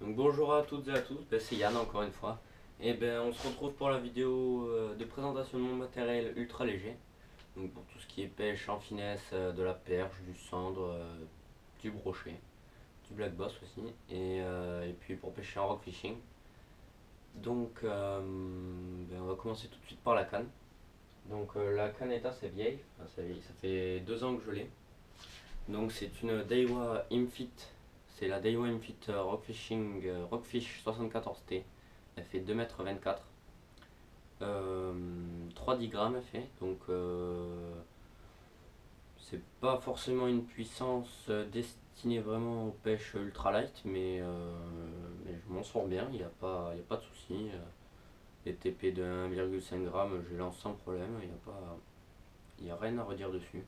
Donc bonjour à toutes et à tous, c'est Yann encore une fois. Et ben on se retrouve pour la vidéo de présentation de mon matériel ultra léger. Donc pour tout ce qui est pêche en finesse, de la perche, du cendre, du brochet, du black bass aussi. Et puis pour pêcher en rock fishing. Donc on va commencer tout de suite par la canne. Donc la canne est assez vieille, enfin, ça fait 2 ans que je l'ai. Donc c'est une Daiwa Imfit, c'est la Daiwa Imfit Rockfish 74T. Elle fait 2,24 m, 3,10 grammes elle fait, donc c'est pas forcément une puissance destinée vraiment aux pêches ultra light, mais je m'en sors bien, y a pas de souci. Les TP de 1,5 g, je les lance sans problème, y a rien à redire dessus.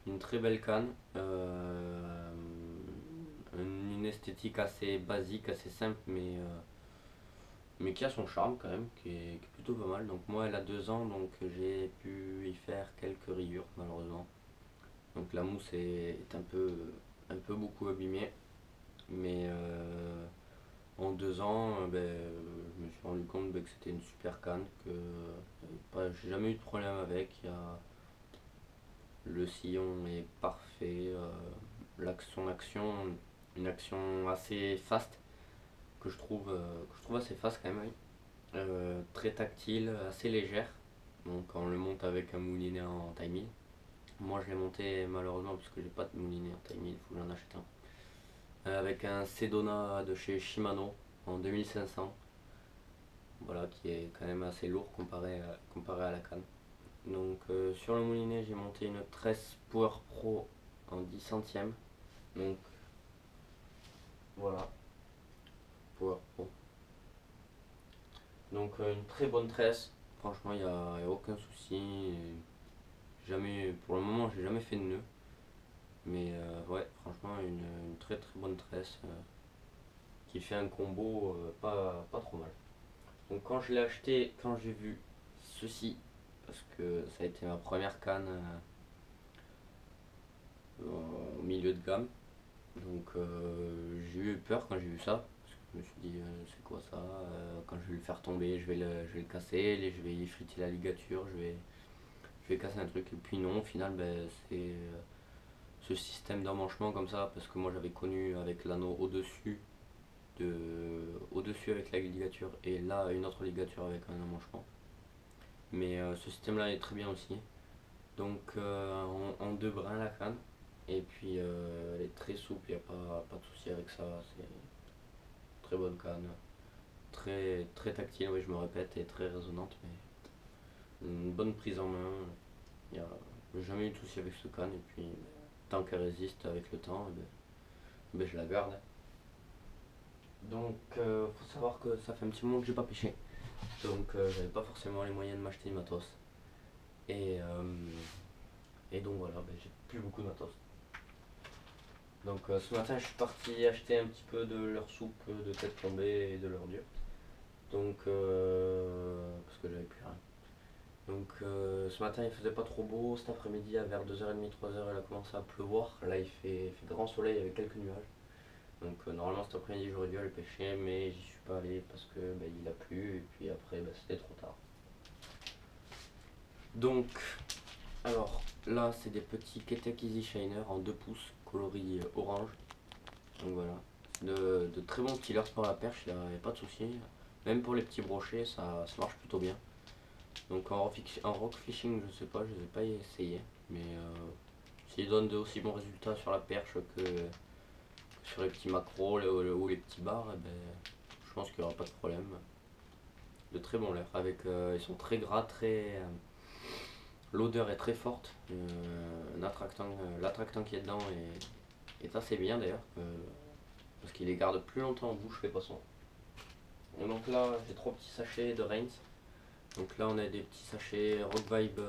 Une très belle canne, une esthétique assez basique, assez simple, mais qui a son charme quand même, qui est plutôt pas mal. Donc moi elle a 2 ans, donc j'ai pu y faire quelques rayures malheureusement. Donc la mousse est un peu beaucoup abîmée, mais en 2 ans, je me suis rendu compte que c'était une super canne, que j'ai jamais eu de problème avec. Le sillon est parfait, l'action, une action assez fast, que je trouve assez fast quand même, oui. Très tactile, assez légère. Donc on le monte avec un moulinet en taille 1000. Moi je l'ai monté malheureusement parce que j'ai pas de moulinet en taille 1000, il faut que j'en achète un. Avec un Sedona de chez Shimano en 2500. Voilà, qui est quand même assez lourd comparé à la canne. Donc sur le moulinet j'ai monté une tresse Power Pro en 10 centièmes. Donc voilà, Power Pro. Donc une très bonne tresse, franchement y a aucun souci. Jamais, pour le moment j'ai jamais fait de nœud. Mais ouais, franchement une très très bonne tresse qui fait un combo pas trop mal. Donc quand je l'ai acheté, quand j'ai vu ceci, parce que ça a été ma première canne au milieu de gamme, donc j'ai eu peur quand j'ai vu ça, parce que je me suis dit c'est quoi ça, quand je vais le faire tomber, je vais le casser, je vais effriter la ligature, je vais casser un truc, et puis non, au final c'est ce système d'emmanchement comme ça, parce que moi j'avais connu avec l'anneau de, au-dessus avec la ligature, et là une autre ligature avec un emmanchement. Mais ce système là est très bien aussi. Donc en deux brins la canne. Et puis elle est très souple, il n'y a pas de souci avec ça. C'est une très bonne canne. Très, très tactile, oui je me répète, et très résonante. Mais une bonne prise en main. Il n'y a jamais eu de souci avec ce canne. Et puis tant qu'elle résiste avec le temps, je la garde. Donc faut savoir que ça fait un petit moment que j'ai pas pêché. Donc j'avais pas forcément les moyens de m'acheter du matos. Et, donc voilà, j'ai plus beaucoup de matos. Donc ce matin je suis parti acheter un petit peu de leur soupe de tête tombée et de leur dur. Donc parce que j'avais plus rien. Donc ce matin il faisait pas trop beau, cet après-midi vers 2h30, 3h il a commencé à pleuvoir. Là il fait grand soleil avec quelques nuages. Donc normalement cet après-midi j'aurais dû aller pêcher mais j'y suis pas allé parce que il a plu et puis après c'était trop tard. Donc alors là c'est des petits Ketek Easy Shiner en 2 pouces coloris orange. Donc voilà, de très bons killers pour la perche, il n'y a pas de souci. Même pour les petits brochets, ça marche plutôt bien. Donc en rock fishing, je sais pas, je les ai pas essayé. Mais s'ils donnent de aussi bons résultats sur la perche que sur les petits macros ou les petits bars, je pense qu'il n'y aura pas de problème. De très bons leurres, ils sont très gras, l'odeur est très forte. L'attractant qui est dedans est assez bien d'ailleurs. Parce qu'il les garde plus longtemps en bouche les poissons. Et donc là j'ai 3 petits sachets de Reigns. Donc là on a des petits sachets Rock Vibe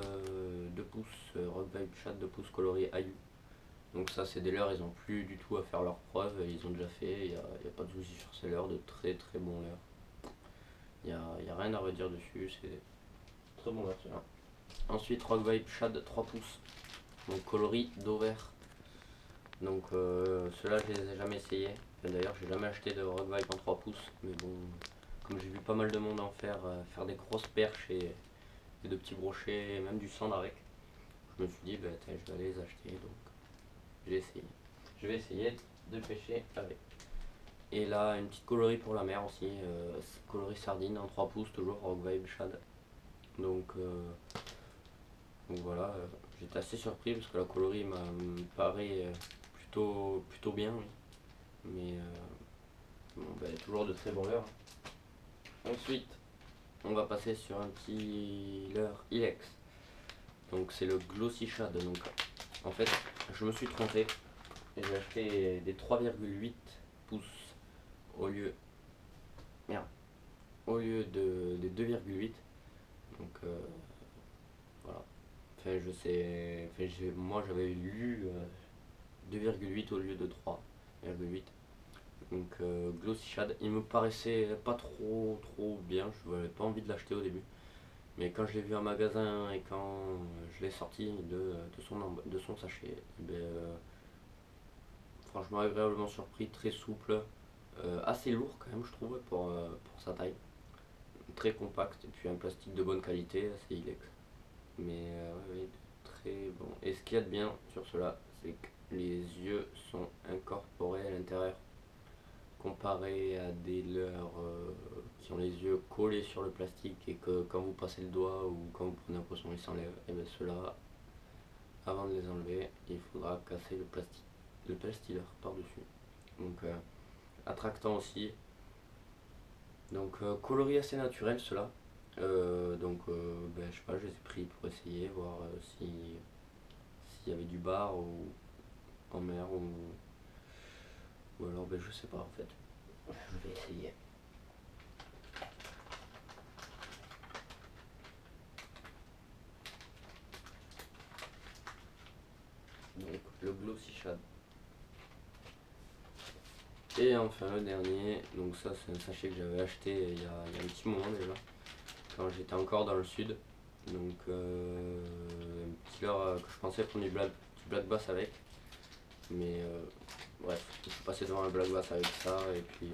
2 pouces, Rock Vibe Chat 2 pouces coloris Ayu. Donc ça c'est des leurres, ils n'ont plus du tout à faire leurs preuves, ils ont déjà fait, il n'y a pas de souci sur ces leurres, de très très bons leurres. Il n'y a rien à redire dessus, c'est très bon leurre celui-là. Ensuite Rock Vibe Shad 3 pouces, donc coloris Dover. Donc ceux-là je les ai jamais essayés. D'ailleurs, j'ai jamais acheté de rock vibe en 3 pouces, mais bon, comme j'ai vu pas mal de monde en faire, faire des grosses perches et de petits brochets, et même du sand avec, je me suis dit, bah, tiens, je vais aller les acheter, donc j'ai essayé. Je vais essayer de pêcher avec. Et là, une petite colorie pour la mer aussi, coloris sardine en 3 pouces, toujours rock vibe shad. Donc, voilà, j'étais assez surpris parce que la colorie me paraît plutôt bien, oui. Mais bon, bah, toujours de très bon leurre. Ensuite, on va passer sur un petit leurre Ilex. Donc c'est le Glossy Shad. Donc en fait, je me suis trompé et j'ai acheté des 3,8 pouces au lieu, merde, au lieu des 2,8. Donc voilà. Enfin, je sais, enfin, moi j'avais lu 2,8 au lieu de 3,8. Donc Glossy Shad, il me paraissait pas trop bien, je n'avais pas envie de l'acheter au début. Mais quand je l'ai vu en magasin et quand je l'ai sorti de son sachet, eh ben, franchement agréablement surpris, très souple, assez lourd quand même je trouve pour sa taille. Très compact et puis un plastique de bonne qualité, assez ilex. Mais ouais, très bon. Et ce qu'il y a de bien sur cela, c'est que les yeux sont incorporés à l'intérieur comparé à des leurres qui ont les yeux collés sur le plastique et que quand vous passez le doigt ou quand vous prenez un poisson il s'enlève, et bien ceux-là, avant de les enlever, il faudra casser le plastilleur par-dessus. Donc attractant aussi. Donc coloris assez naturel ceux-là. Donc ben, je sais pas, je les ai pris pour essayer, voir s'il y avait du bar ou en mer ou alors ben, je sais pas en fait. Je vais essayer. Donc le Glossy Shad. Et enfin le dernier, donc ça c'est un sachet que j'avais acheté il y a un petit moment déjà, quand j'étais encore dans le sud. Donc un petit leurre que je pensais prendre du black bass avec. Mais bref, je suis passé devant un black bass avec ça et puis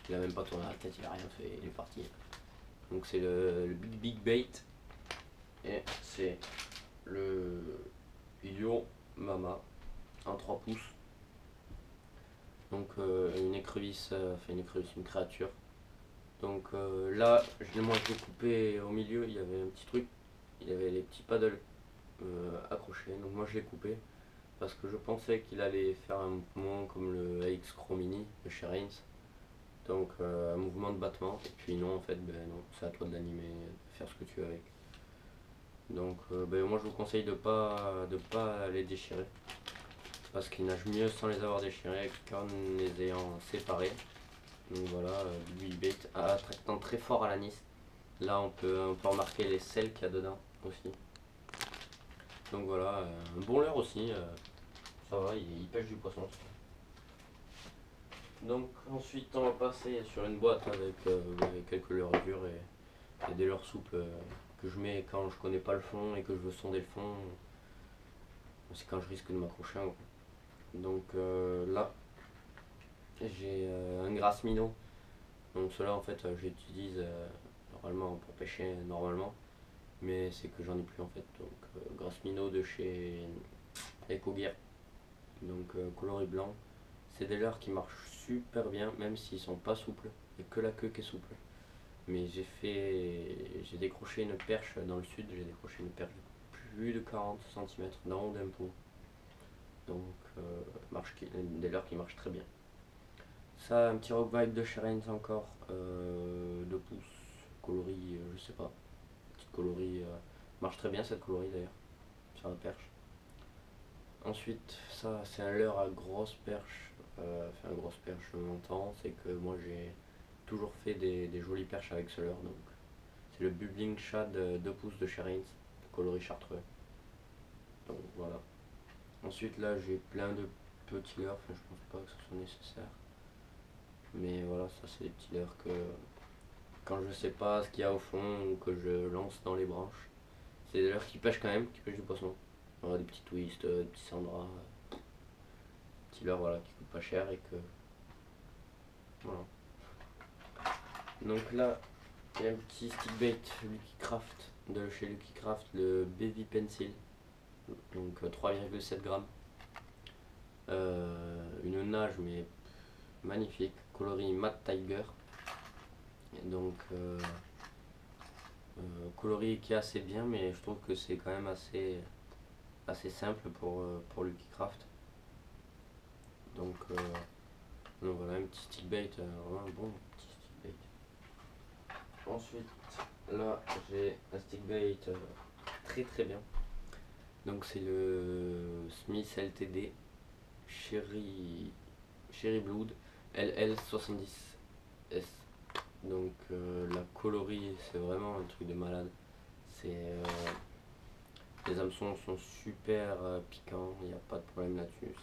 il a même pas tourné la tête, il a rien fait, il est parti. Donc c'est le Big Bait et c'est le Yo Mama en 3 pouces. Donc une créature. Donc là, moi je l'ai coupé au milieu, il y avait un petit truc, il y avait les petits paddles accrochés. Donc moi je l'ai coupé parce que je pensais qu'il allait faire un mouvement comme le AX Chrome Mini de chez Reigns. Donc un mouvement de battement. Et puis non, en fait, ben non, c'est à toi de l'animer, de faire ce que tu veux avec. Donc ben, moi je vous conseille de pas les déchirer parce qu'ils nagent mieux sans les avoir déchirés qu'en les ayant séparés. Donc voilà, Big Bait attractant très fort à l'anis. Là on peut remarquer les sels qu'il y a dedans aussi. Donc voilà, un bon leurre aussi, ça va, il pêche du poisson. Donc ensuite on va passer sur une boîte avec quelques leurres dures et des leurres souples que je mets quand je connais pas le fond et que je veux sonder le fond. C'est quand je risque de m'accrocher. Donc là j'ai un grasse minnow. Donc cela en fait j'utilise normalement pour pêcher normalement. Mais c'est que j'en ai plus en fait. Donc grasse minnow de chez EcoGear. Donc coloris blanc. C'est des leurres qui marchent super bien même s'ils sont pas souples. Il n'y a que la queue qui est souple. Mais j'ai décroché une perche dans le sud, j'ai décroché une perche de plus de 40 cm dans d'un pot. Donc des leurres qui marchent très bien. Ça, un petit rock vibe de chez Reigns encore, 2 pouces, coloris, je sais pas, petite coloris, marche très bien cette coloris d'ailleurs, sur la perche. Ensuite, ça c'est un leurre à grosse perche, enfin grosse perche, je m'entends, c'est que moi j'ai toujours fait des jolies perches avec ce leurre, donc c'est le Bubbling Shad 2 pouces de chez Reigns, coloris chartreux. Donc voilà. Ensuite là j'ai plein de petits leurres, enfin je pense pas que ce soit nécessaire. Mais voilà, ça c'est des petits leurres que quand je sais pas ce qu'il y a au fond ou que je lance dans les branches, c'est des leurres qui pêchent quand même, qui pêchent du poisson. Voilà, des petits twists, des petits sandras, petits leurres voilà, qui coûtent pas cher et que Donc là, il y a un petit stick bait Lucky Craft de chez Lucky Craft, le Baby Pencil. Donc 3,7 grammes. Une nage mais magnifique, coloris Matte Tiger. Et donc coloris qui est assez bien, mais je trouve que c'est quand même assez simple pour Lucky Craft. Donc voilà, un petit stick bait, vraiment un bon petit stick bait. Ensuite, là j'ai un stick bait très bien. Donc c'est le Smith LTD Cherry Blood LL70S. Donc la coloris, c'est vraiment un truc de malade. Les hameçons sont super piquants, il n'y a pas de problème là-dessus.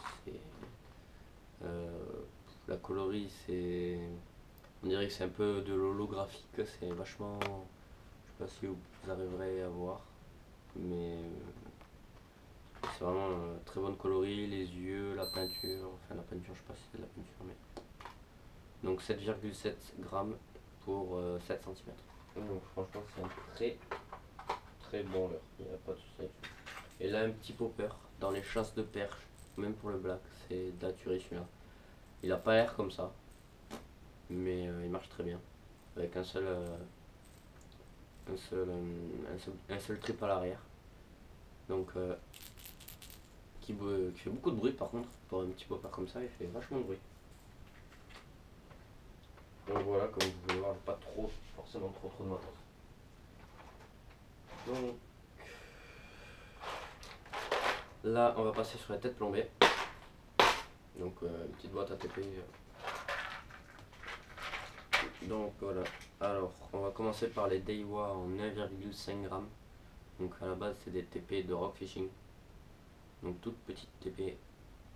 La coloris, on dirait que c'est un peu de l'holographique, c'est vachement, je sais pas si vous arriverez à voir, mais c'est vraiment très bonne coloris, les yeux, la peinture, enfin la peinture, je sais pas si c'est de la peinture, mais donc 7,7 grammes pour 7 cm. Donc franchement c'est un très bon leurre, il n'y a pas de souci là-dessus. Et là un petit popper dans les chasses de perche, même pour le black, c'est d'Atury celui-là. Il a pas l'air comme ça, mais il marche très bien, avec un seul trip à l'arrière. Donc qui fait beaucoup de bruit par contre, pour un petit popper comme ça, il fait vachement de bruit. Donc voilà, comme vous pouvez voir, pas forcément trop de matos. Donc là, on va passer sur la tête plombée. Donc une petite boîte à TP. Donc voilà. Alors, on va commencer par les Daiwa en 1,5 g. Donc à la base, c'est des TP de rock fishing. Donc toutes petites TP.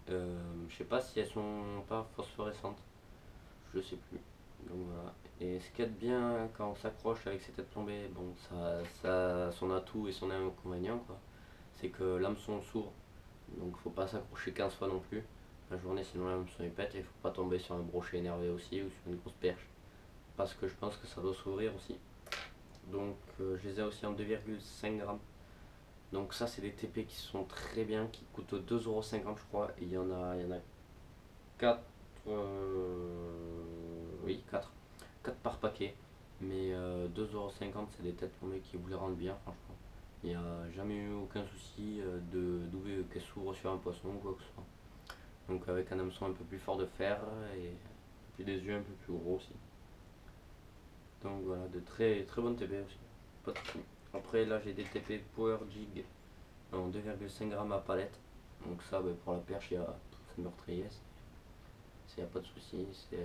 Je sais pas si elles sont pas phosphorescentes. Je sais plus. Donc voilà. Et ce qu'il y a de bien quand on s'accroche avec ces têtes plombées, bon, ça a son atout et son inconvénient, quoi. C'est que l'hameçon s'ouvre. Donc faut pas s'accrocher 15 fois non plus la journée, sinon l'hameçon il pète, et il faut pas tomber sur un brochet énervé aussi ou sur une grosse perche. Parce que je pense que ça doit s'ouvrir aussi. Donc je les ai aussi en 2,5 grammes. Donc ça c'est des TP qui sont très bien, qui coûtent 2,50 € je crois. Et il y en a 4, oui 4 par paquet. Mais 2,50 € c'est des têtes plombées qui vous les rendent bien franchement. Il n'y a jamais eu aucun souci qu'elle s'ouvre sur un poisson ou quoi que ce soit. Donc avec un hameçon un peu plus fort de fer et puis des yeux un peu plus gros aussi. Donc voilà, de très bonnes TP aussi. Pas de soucis. Après là j'ai des TP Power Jig en 2,5 grammes à palette. Donc ça pour la perche, c'est meurtrier. Il n'y a pas de souci. C'est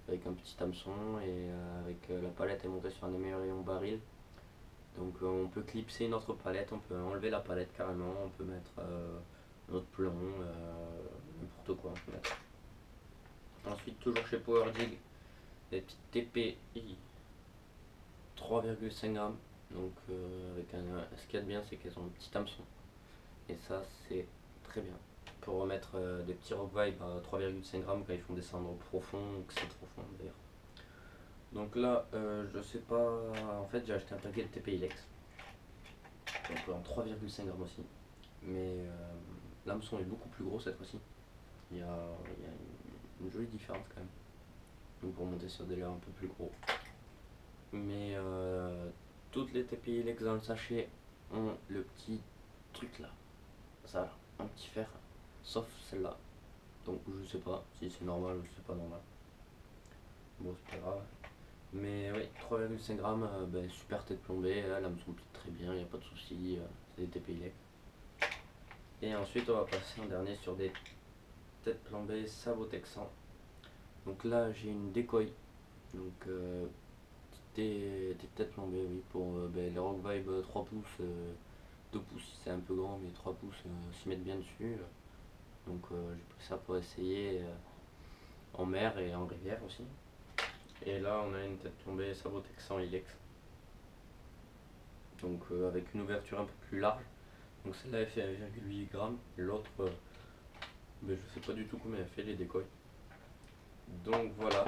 avec un petit hameçon et avec la palette est montée sur un émerillon baril. Donc on peut clipser une autre palette, on peut enlever la palette carrément, on peut mettre un autre plomb, n'importe quoi on peut mettre. Ensuite toujours chez Power Jig, des petites TPI 3,5 grammes. Donc ce qu'il y a de bien c'est qu'elles ont un petit hameçon. Et ça c'est très bien. Pour remettre des petits rock vibe à 3,5 grammes quand ils font descendre profond ou que c'est profond d'ailleurs. Donc là je sais pas, en fait j'ai acheté un paquet de TP Ilex. Donc en 3,5 grammes aussi. Mais l'hameçon est beaucoup plus gros cette fois-ci. Il y a une jolie différence quand même. Donc pour monter sur des leurres un peu plus gros. Mais toutes les TPI Ilex dans le sachet ont le petit truc là. Ça là, un petit fer. Sauf celle-là. Donc je sais pas si c'est normal ou si c'est pas normal. Bon c'est pas grave. Mais oui, 3,5 grammes, super tête plombée, l'hameçon plie très bien, il n'y a pas de souci, c'est des TPI Ilex. Et ensuite on va passer en dernier sur des têtes plombées sabot texan. Donc là j'ai une décoille, donc des têtes plombées oui, pour les Rock Vibe 3 pouces, 2 pouces c'est un peu grand mais 3 pouces s'y mettent bien dessus. Donc j'ai pris ça pour essayer en mer et en rivière aussi. Et là on a une tête plombée sabot texan Ilex. Donc avec une ouverture un peu plus large. Donc celle-là elle fait 1,8 g, l'autre je sais pas du tout combien elle fait les décoils. Donc voilà,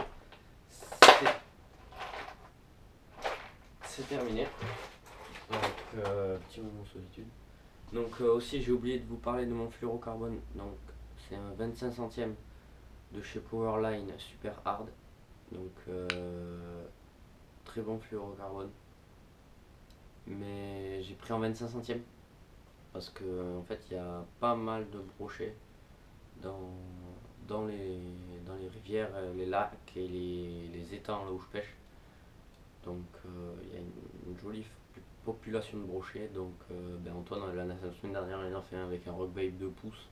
c'est terminé. Donc, petit moment de solitude. Donc aussi j'ai oublié de vous parler de mon fluorocarbone. Donc c'est un 25 centièmes de chez Powerline super hard. Donc très bon fluorocarbone. Mais j'ai pris en 25 centièmes parce que en fait il y a pas mal de brochets dans, dans les rivières, les lacs et les étangs là où je pêche. Donc il y a une jolie population de brochets. Donc Antoine la semaine dernière il en a fait un avec un rockbait 2 pouces.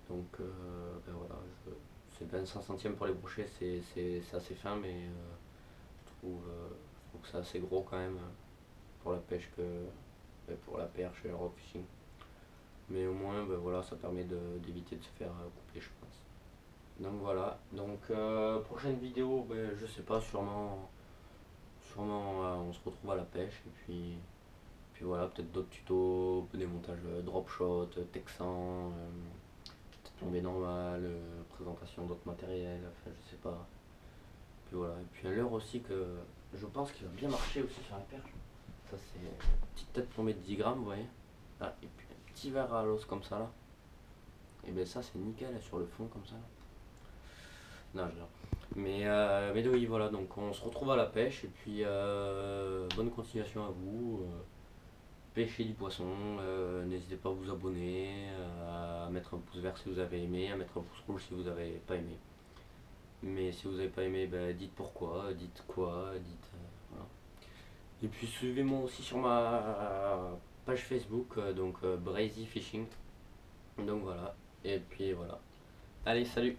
Donc voilà, c'est 25 centièmes pour les brochets, c'est assez fin, mais je trouve que c'est assez gros quand même pour la pêche pour la perche et le rock fishing. Mais au moins voilà, ça permet d'éviter de se faire couper, je pense. Donc voilà, donc prochaine vidéo, je sais pas, sûrement on se retrouve à la pêche et puis voilà, peut-être d'autres tutos, des montages drop shot, texan, tombée normale, présentation d'autres matériels, enfin je sais pas. Puis voilà, et puis un leurre aussi que je pense qu'il va bien marcher aussi sur la perche. Ça c'est une petite tête tombée de 10 grammes, vous voyez. Ah, et puis un petit verre à l'os comme ça là. Et bien ça c'est nickel là, sur le fond comme ça. Non, je rigole. Mais oui, voilà, donc on se retrouve à la pêche et puis bonne continuation à vous. Pêchez du poisson, n'hésitez pas à vous abonner, à mettre un pouce vert si vous avez aimé, à mettre un pouce rouge si vous n'avez pas aimé. Mais si vous n'avez pas aimé, dites pourquoi, dites quoi, dites... voilà. Et puis suivez-moi aussi sur ma page Facebook, donc Brazy Fishing. Donc voilà, et puis voilà. Allez, salut!